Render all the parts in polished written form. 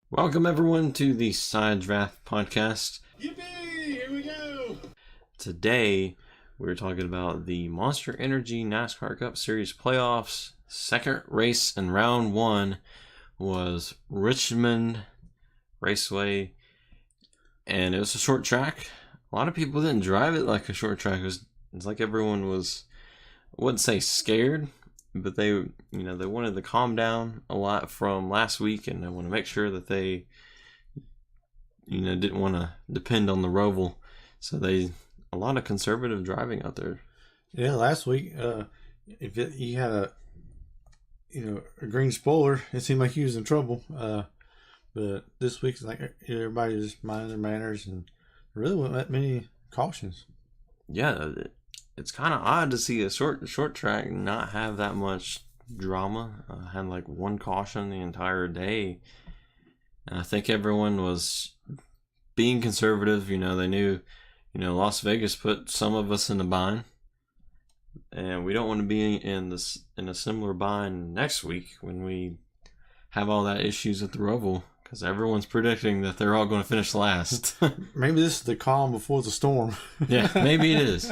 Welcome everyone to the Side Draft Podcast. Yippee! Here we go! Today we're talking about the Monster Energy NASCAR Cup Series playoffs. Second race in round one was Richmond Raceway, and it was a short track. A lot of people didn't drive it like a short track. It's like everyone was, I wouldn't say scared, but they wanted to calm down a lot from last week, and they want to make sure that they, didn't want to depend on the Roval. So a lot of conservative driving out there. Yeah, last week, you had a green spoiler, it seemed like he was in trouble. But this week, it's like everybody just minding their manners, and there really wasn't that many cautions. Yeah, it's kind of odd to see a short track not have that much drama. Had like one caution the entire day. And I think everyone was being conservative. They knew, Las Vegas put some of us in a bind, and we don't want to be in a similar bind next week when we have all that issues at the Roval, because everyone's predicting that they're all going to finish last. Maybe this is the calm before the storm. Yeah, maybe it is.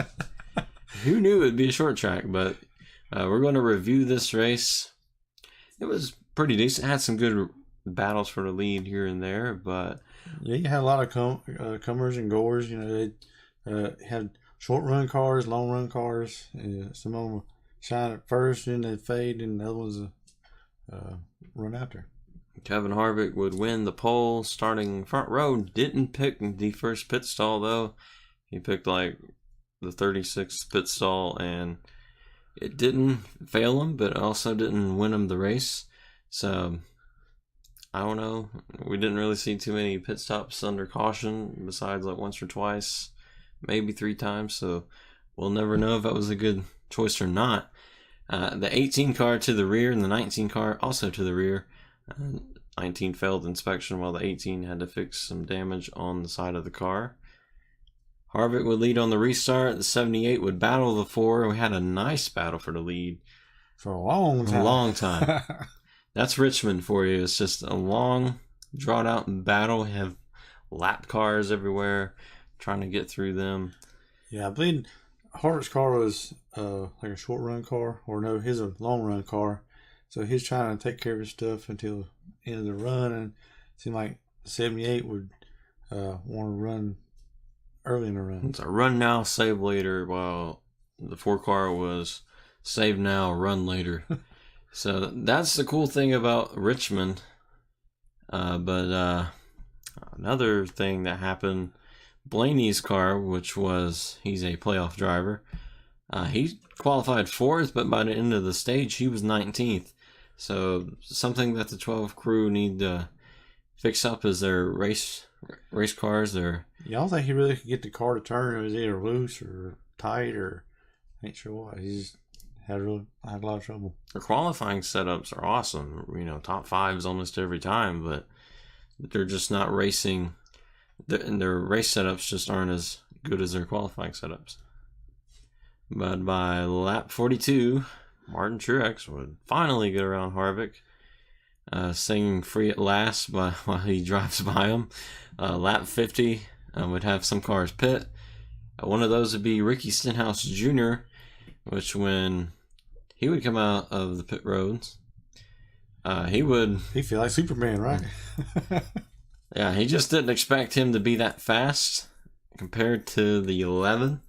Who knew it'd be a short track? But we're going to review this race. It was pretty decent. It had some good battles for the lead here and there, but yeah, you had a lot of comers and goers. They had short run cars, long run cars. Some of them shine at first, and they fade, and the other ones run after. Kevin Harvick would win the pole starting front row. Didn't pick the first pit stall though. He picked like the 36th pit stall, and it didn't fail him, but also didn't win him the race. So I don't know. We didn't really see too many pit stops under caution, besides like once or twice, maybe 3 times. So we'll never know if that was a good choice or not. The 18 car to the rear and the 19 car also to the rear. 19 failed inspection, while the 18 had to fix some damage on the side of the car. Harvick would lead on the restart. The 78 would battle the 4. We had a nice battle for the lead. For a long time. That's Richmond for you. It's just a long, drawn-out battle. You have lap cars everywhere, trying to get through them. Yeah, I believe Harvick's car was like a short-run car. Or no, his a long-run car. So he's trying to take care of his stuff until the end of the run. And it seemed like the 78 would want to run early in the run. It's a run now, save later, while the 4 car was save now, run later. So that's the cool thing about Richmond. But another thing that happened, Blaney's car, which was, he's a playoff driver, he qualified 4th, but by the end of the stage, he was 19th. So something that the 12 crew need to fix up is their race cars. Yeah, I don't think he really could get the car to turn. It was either loose or tight, or I ain't sure what. He just had a lot of trouble. Their qualifying setups are awesome. Top 5s almost every time, but they're just not racing. Their race setups just aren't as good as their qualifying setups. But by lap 42, Martin Truex would finally get around Harvick, singing "Free at Last" while he drives by him. Lap 50 would have some cars pit. One of those would be Ricky Stenhouse Jr., which when he would come out of the pit roads, he feel like Superman, right? Yeah, he just didn't expect him to be that fast compared to the 11.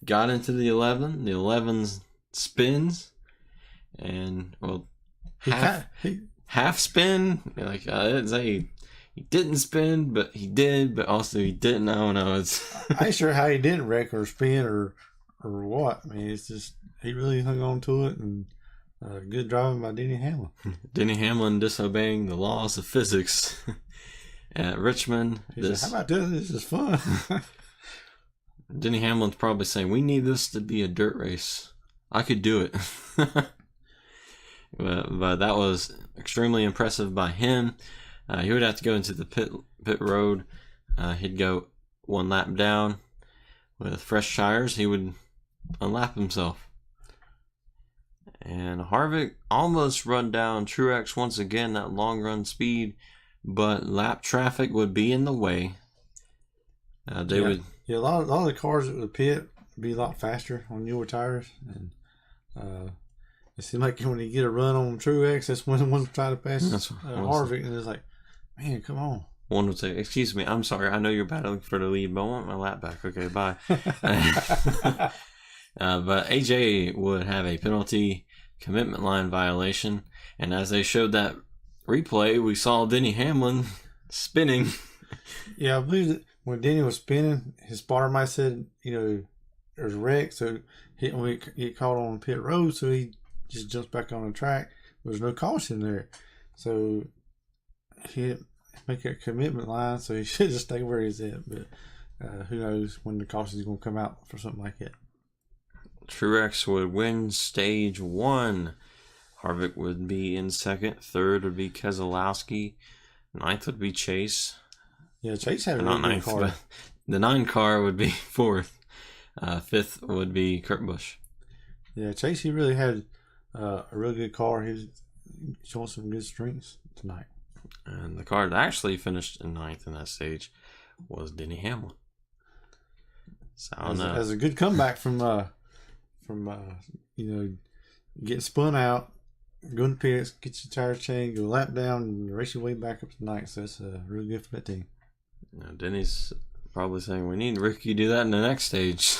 Got into the 11. The 11 spins, and half spin. Like I didn't say he didn't spin, but he did. But also he didn't. I don't know. I ain't sure how he didn't wreck or spin or what. I mean, it's just he really hung on to it, and good driving by Denny Hamlin. Denny Hamlin disobeying the laws of physics at Richmond. How about this? This is fun. Denny Hamlin's probably saying, "We need this to be a dirt race. I could do it." but that was extremely impressive by him. He would have to go into the pit road. He'd go 1 lap down with fresh tires. He would unlap himself. And Harvick almost run down Truex once again. That long run speed but lap traffic would be in the way. They would. Yeah, a lot of the cars at the pit would be a lot faster on newer tires, and it seems like when you get a run on Truex, that's when the ones try to pass Harvick, and it's like, man, come on. One would say, "Excuse me, I'm sorry. I know you're battling for the lead, but I want my lap back." Okay, bye. But AJ would have a penalty commitment line violation, and as they showed that replay, we saw Denny Hamlin spinning. Yeah, I believe that when Denny was spinning, his spotter might have said, there's a wreck, so when he get caught on pit road, so he just jumps back on the track. There's no caution there, so he didn't make a commitment line, so he should just stay where he's at. But who knows when the caution is going to come out for something like that. Truex would win stage 1. Harvick would be in second. Third would be Keselowski. Ninth would be Chase. Yeah, Chase had a not really ninth, good car. but the 9 car would be fourth. Fifth would be Kurt Busch. Yeah, Chase, he really had a really good car. He was showing some good strengths tonight. And the car that actually finished in ninth in that stage was Denny Hamlin. So as a good comeback from getting spun out, going to pits, get your tires changed, go lap down, and race your way back up tonight. So that's really good for that team. Now, Denny's probably saying, we need Ricky to do that in the next stage.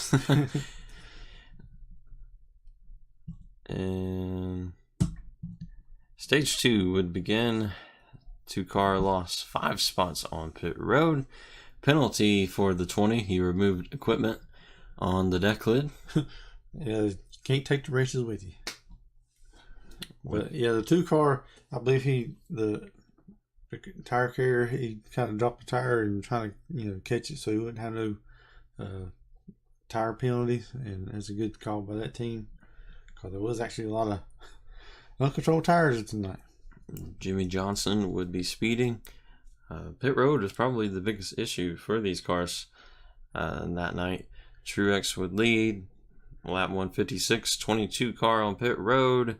And stage 2 would begin. 2-car lost 5 spots on pit road. Penalty for the 20. He removed equipment on the deck lid. Yeah, you can't take the races with you. But yeah, the 2-car, I believe the tire carrier, he kind of dropped the tire and trying to catch it so he wouldn't have no tire penalties, and that's a good call by that team because there was actually a lot of uncontrolled tires tonight. Jimmy Johnson would be speeding. Pit road is probably the biggest issue for these cars that night. Truex would lead. Lap 156, 22 car on pit road.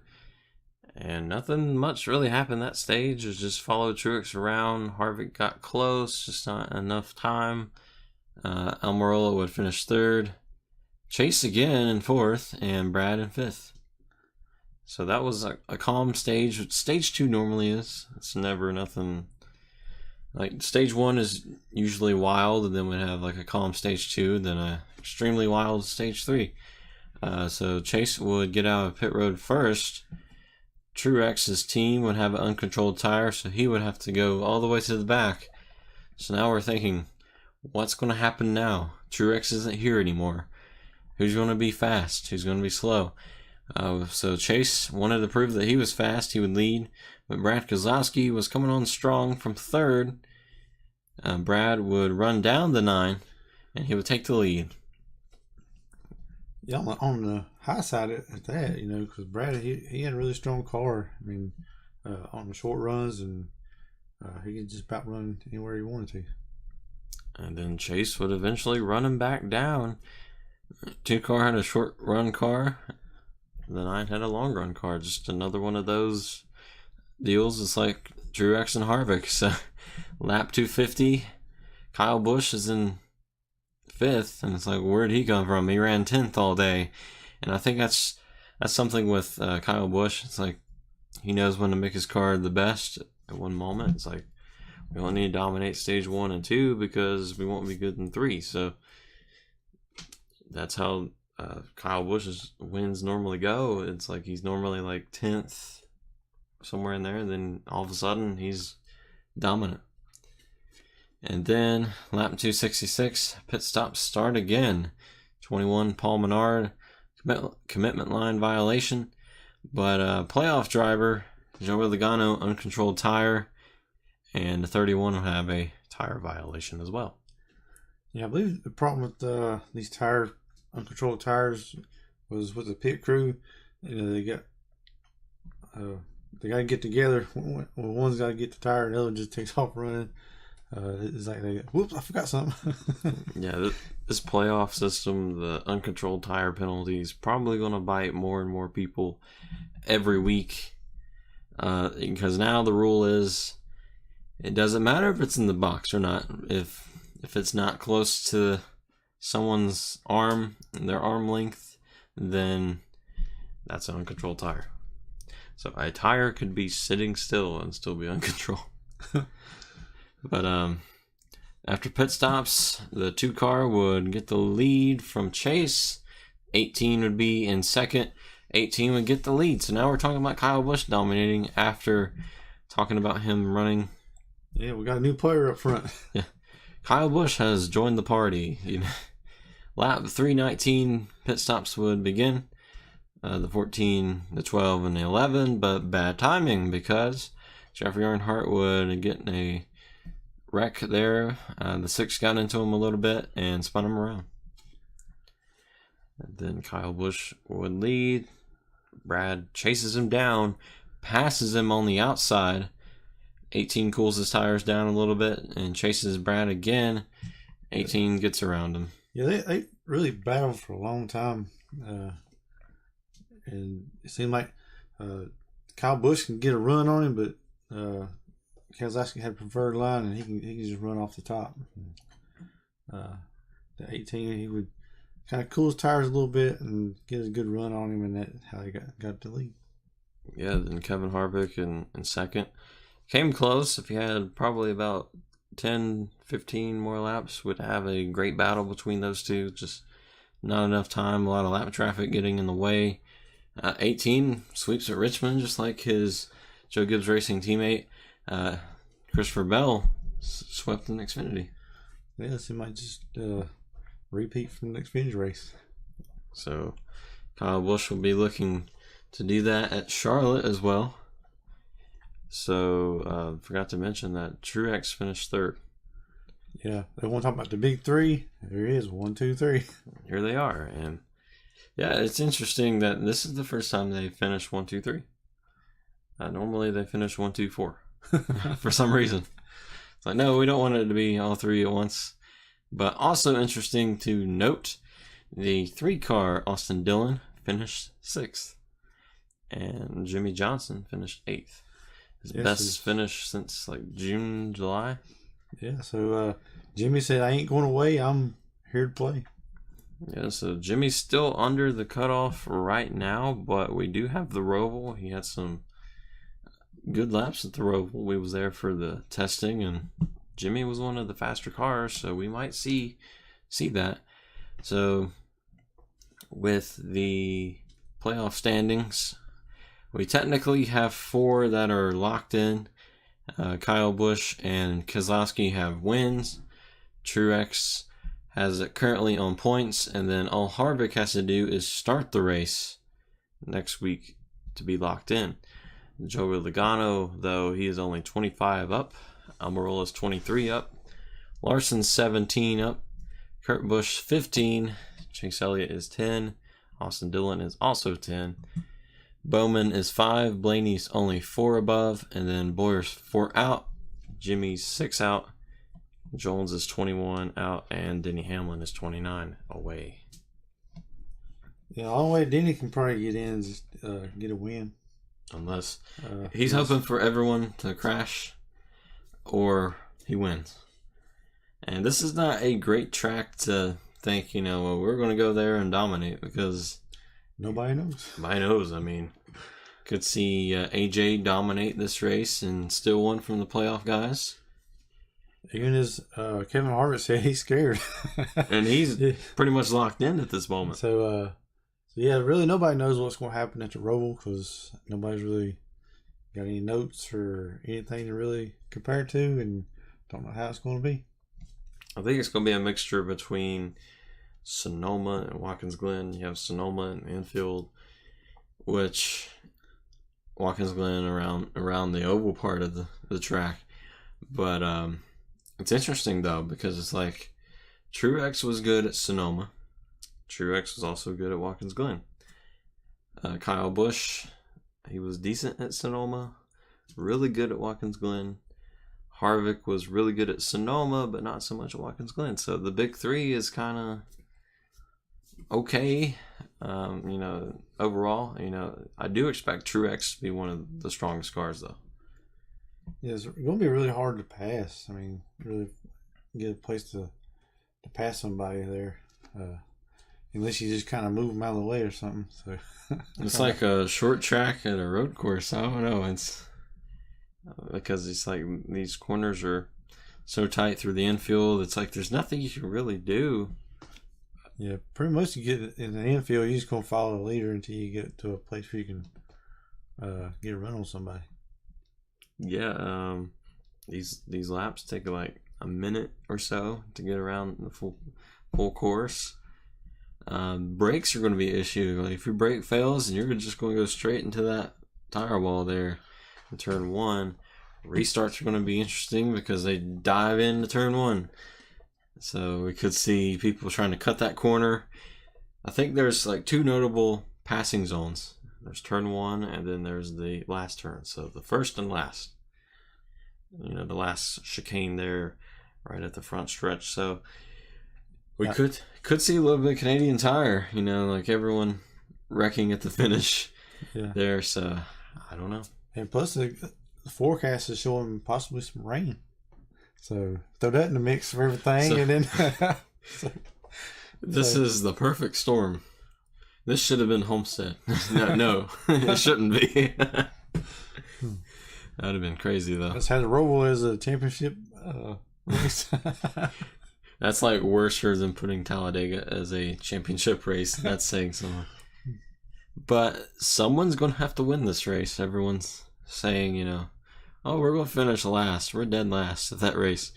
And nothing much really happened that stage. It just followed Truex around. Harvick got close, just not enough time. Almirola would finish third. Chase again in fourth, and Brad in fifth. So that was a calm stage, which stage 2 normally is. It's never nothing. Like stage 1 is usually wild, and then we have like a calm stage 2, then a extremely wild stage 3. So Chase would get out of pit road first. Truex's team would have an uncontrolled tire, so he would have to go all the way to the back. So now we're thinking, what's going to happen now? Truex isn't here anymore. Who's going to be fast? Who's going to be slow? So Chase wanted to prove that he was fast. He would lead, but Brad Keselowski was coming on strong from third. Brad would run down the 9, and he would take the lead. Yeah, on the high side at that, because Brad, he had a really strong car. I mean, on the short runs, and he could just about run anywhere he wanted to. And then Chase would eventually run him back down. 2-car had a short run car. The 9 had a long run car. Just another one of those deals. It's like Truex and Harvick. So lap 250, Kyle Busch is in 5th, and it's like, where'd he come from? He ran 10th all day. And I think that's something with Kyle Busch. It's like he knows when to make his car the best at one moment. It's like, we don't need to dominate stage 1 and 2 because we won't be good in 3. So that's how Kyle Busch's wins normally go. It's like he's normally like 10th, somewhere in there, and then all of a sudden he's dominant. And then lap 266, pit stop start again. 21, Paul Menard, commitment line violation. But playoff driver, Joey Logano, uncontrolled tire. And the 31 will have a tire violation as well. Yeah, I believe the problem with these uncontrolled tires was with the pit crew. They got to get together. One's got to get the tire, the other just takes off running. It's like whoops, I forgot something. Yeah, this playoff system, the uncontrolled tire penalty is probably going to bite more and more people every week. Because now the rule is It doesn't matter if it's in the box or not. If it's not close to someone's arm, their arm length, then that's an uncontrolled tire. So a tire could be sitting still and still be uncontrolled. But after pit stops, the 2 car would get the lead from Chase. 18 would be in second. 18 would get the lead. So now we're talking about Kyle Busch dominating after talking about him running. Yeah, we got a new player up front. Yeah, Kyle Busch has joined the party. Lap 319 pit stops would begin. The 14, the 12, and the 11, but bad timing because Jeffrey Earnhardt would get a wreck there. The 6 got into him a little bit and spun him around. And then Kyle Busch would lead. Brad chases him down, passes him on the outside. 18 cools his tires down a little bit and chases Brad again. 18 gets around him. Yeah, they really battled for a long time. And it seemed like Kyle Busch can get a run on him, but Keselowski had a preferred line, and he can just run off the top. The 18, he would kind of cool his tires a little bit and get a good run on him, and that's how he got the lead. Yeah, then Kevin Harvick in second. Came close. If he had probably about 10, 15 more laps, would have a great battle between those two. Just not enough time, a lot of lap traffic getting in the way. 18 sweeps at Richmond, just like his Joe Gibbs Racing teammate. Christopher Bell swept in Xfinity. Yes, he might just repeat from the Xfinity race. So Kyle Busch will be looking to do that at Charlotte as well. So forgot to mention that Truex finished third. Yeah, they want to talk about the big 3. There it is, 1, 2, 3. Here they are, and yeah, it's interesting that this is the first time they finished 1, 2, 3. Normally they finish 1, 2, 4 for some reason. It's like, no, we don't want it to be all 3 at once. But also interesting to note, the 3 car Austin Dillon finished 6th, and Jimmy Johnson finished 8th. His best finish since like June, July. Yeah, so Jimmy said, I ain't going away. I'm here to play. Yeah, so Jimmy's still under the cutoff right now, but we do have the Roval. He had some good laps at the Roval. We was there for the testing, and Jimmy was one of the faster cars, so we might see that. So with the playoff standings, we technically have 4 that are locked in. Kyle Busch and Keselowski have wins. Truex has it currently on points, and then all Harvick has to do is start the race next week to be locked in. Joey Logano, though, he is only 25 up. Almirola's 23 up. Larson's 17 up. Kurt Busch 15. Chase Elliott is 10. Austin Dillon is also 10. Bowman is 5. Blaney's only 4 above. And then Boyer's 4 out. Jimmy's 6 out. Jones is 21 out. And Denny Hamlin is 29 away. Yeah, the only way Denny can probably get in is get a win. Unless he's hoping for everyone to crash or he wins. And this is not a great track to think, well, we're going to go there and dominate, because nobody knows. Nobody knows. I mean, could see AJ dominate this race and still win from the playoff guys. Even as Kevin Harvick said, he's scared. And he's pretty much locked in at this moment. So yeah, really nobody knows what's going to happen at the Roval, because nobody's really got any notes or anything to really compare to, and don't know how it's going to be. I think it's going to be a mixture between Sonoma and Watkins Glen. You have Sonoma and Enfield, which Watkins Glen around the oval part of the track. But it's interesting, though, because it's like Truex was good at Sonoma. Truex was also good at Watkins Glen. Kyle Busch, he was decent at Sonoma, really good at Watkins Glen. Harvick was really good at Sonoma, but not so much at Watkins Glen. So the big 3 is kind of okay. Overall, I do expect Truex to be one of the strongest cars, though. Yeah, it's going to be really hard to pass. I mean, really get a place to pass somebody there. Unless you just kind of move them out of the way or something. So It's like a short track at a road course. I don't know. It's because it's like these corners are so tight through the infield. It's like there's nothing you can really do. Yeah, pretty much you get in the infield, you're just going to follow the leader until you get to a place where you can get a run on somebody. Yeah, these laps take like a minute or so to get around the full course. Brakes are going to be an issue. Like if your brake fails, and you're just going to go straight into that tire wall there in turn 1. Restarts are going to be interesting because they dive into turn 1. So we could see people trying to cut that corner. I think there's like 2 notable passing zones. There's turn 1 and then there's the last turn. So the first and last. You know, the last chicane there right at the front stretch. So we could see a little bit of Canadian Tire, you know, like everyone wrecking at the finish there. So I don't know. And plus the forecast is showing possibly some rain. So throw that in the mix of everything, and then this is the perfect storm. This should have been Homestead. No, it shouldn't be. That would have been crazy though. That's how the Roval is a championship race. That's like worse than putting Talladega as a championship race. That's saying something. But someone's going to have to win this race. Everyone's saying, you know, oh, we're going to finish last. We're dead last at that race.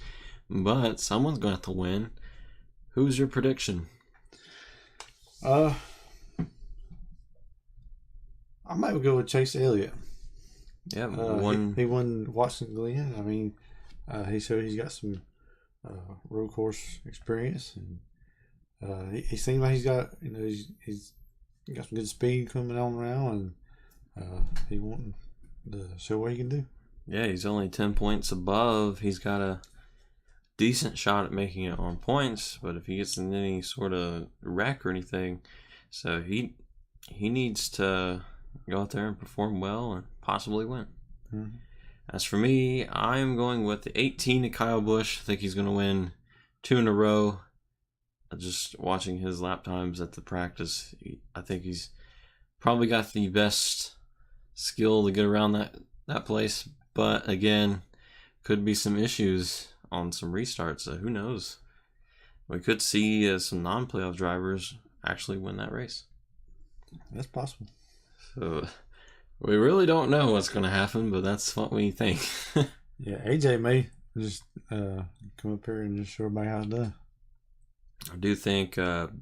But someone's going to have to win. Who's your prediction? I might go with Chase Elliott. Yeah, he won Washington Glen. I mean, he showed he's got some road course experience, and he seems like he's got, you know, he's got some good speed coming on around, and he wanting to show what he can do. Yeah, he's only 10 points above. He's got a decent shot at making it on points, but if he gets in any sort of wreck or anything, so he needs to go out there and perform well and possibly win. Mm-hmm. As for me, I'm going with the 18 to Kyle Busch. I think he's going to win 2 in a row. Just watching his lap times at the practice, I think he's probably got the best skill to get around that place. But again, could be some issues on some restarts. So who knows? We could see some non-playoff drivers actually win that race. That's possible. So we really don't know what's going to happen, but that's what we think. Yeah, AJ may just come up here and just show everybody how it's done. I do think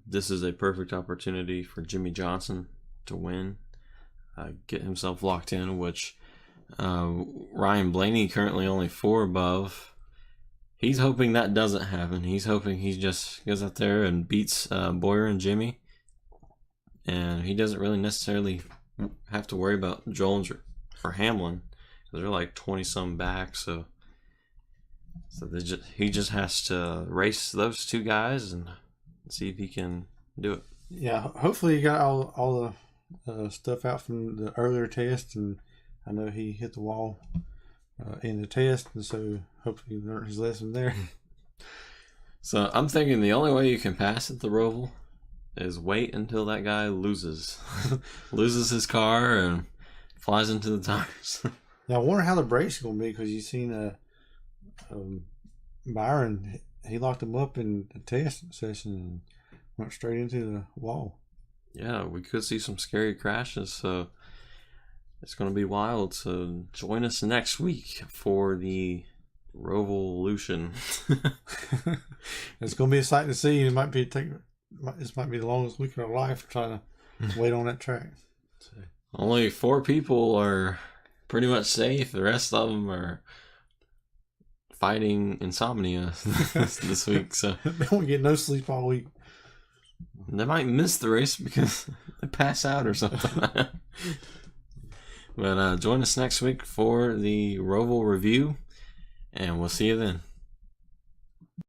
this is a perfect opportunity for Jimmy Johnson to win, get himself locked in, which Ryan Blaney currently only 4 above. He's hoping that doesn't happen. He's hoping he just goes out there and beats Boyer and Jimmy, and he doesn't really necessarily have to worry about Jones or Hamlin, because they're like 20-some back. So he just has to race those 2 guys and see if he can do it. Yeah, hopefully he got all the stuff out from the earlier test, and I know he hit the wall in the test, and so hopefully he learned his lesson there. So I'm thinking the only way you can pass at the Roval is wait until that guy loses his car and flies into the tires. Now I wonder how the brakes are going to be, because you've seen Byron, he locked him up in the test session and went straight into the wall. Yeah, we could see some scary crashes, so it's going to be wild. So join us next week for the Rovolution. It's going to be a sight to see. This might be the longest week of our life trying to wait on that track. Only 4 people are pretty much safe. The rest of them are fighting insomnia this week. So they won't get no sleep all week. They might miss the race because they pass out or something. But join us next week for the Roval review, and we'll see you then.